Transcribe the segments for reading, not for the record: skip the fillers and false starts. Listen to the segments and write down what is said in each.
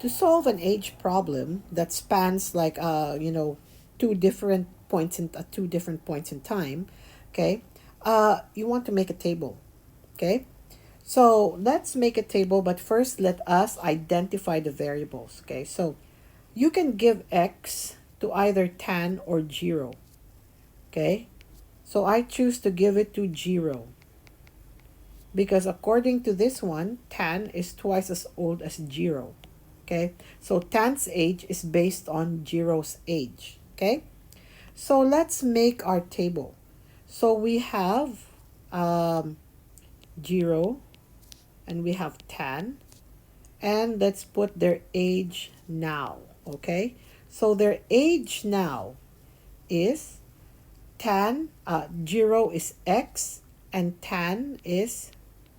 to solve an age problem that spans like two different points in two different points in time, okay, you want to make a table, okay? So let's make a table, but first let us identify the variables, okay? So you can give x to either tan or Jiro, okay? So I choose to give it to Jiro because according to this one, tan is twice as old as Jiro. Okay, so Tan's age is based on Jiro's age. Okay, so let's make our table. So we have Jiro and we have Tan, and let's put their age now. Okay, so their age now is Jiro is X and Tan is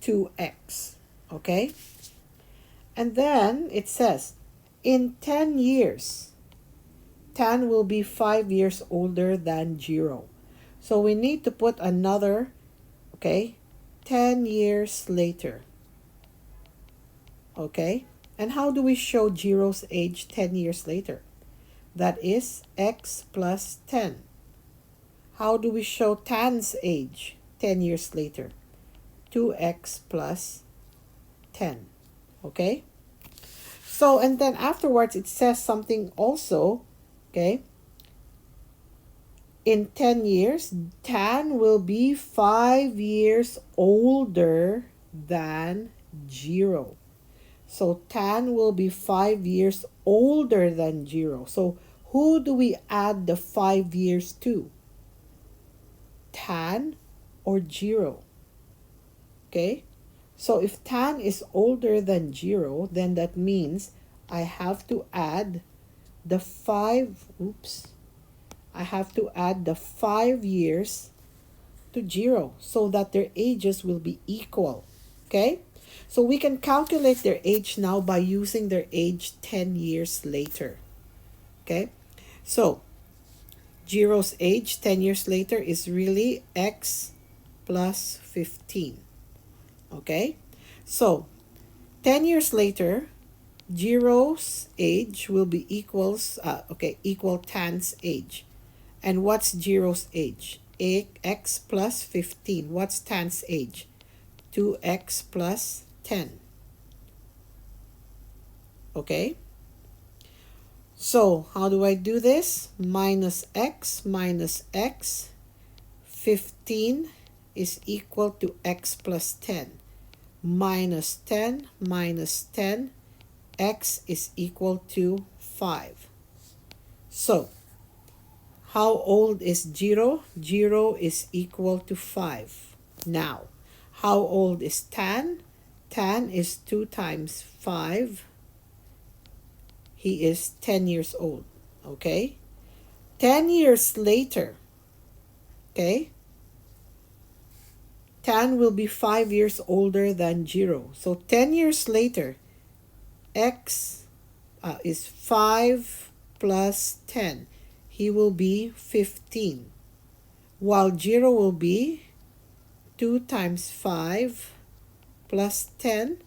2X. Okay, and then it says in 10 years, Tan will be 5 years older than Jiro. So we need to put another, okay, 10 years later. Okay, and how do we show Jiro's age 10 years later? That is X plus 10. How do we show Tan's age 10 years later? 2X plus 10. Okay? So, and then afterwards it says something also, okay? In 10 years, Tan will be 5 years older than Jiro. So Tan will be 5 years older than Jiro. So who do we add the 5 years to? Tan or Jiro? Okay? So if Tan is older than Jiro, then that means I have to add the 5 years to Jiro so that their ages will be equal. Okay? So we can calculate their age now by using their age 10 years later. Okay? So Jiro's age 10 years later is really X plus 15. Okay? So 10 years later, Jiro's age will be equal Tan's age. And what's Jiro's age? X plus 15. What's Tan's age? 2X plus 10. Okay? So, how do I do this? Minus x, 15 is equal to x plus 10. Minus 10, x is equal to 5. So, how old is Jiro? Jiro is equal to 5. Now, how old is Tan? Tan is 2 times 5. He is 10 years old. Okay? 10 years later, okay? Tan will be 5 years older than Jiro. So 10 years later, X is 5 plus 10. He will be 15. While Jiro will be 2 times 5 plus 10.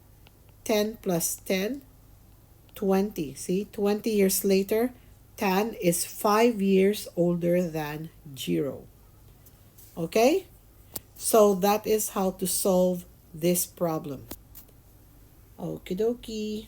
10 plus 10, 20. See, 20 years later, Tan is 5 years older than Jiro. Okay? So that is how to solve this problem. Okie dokie.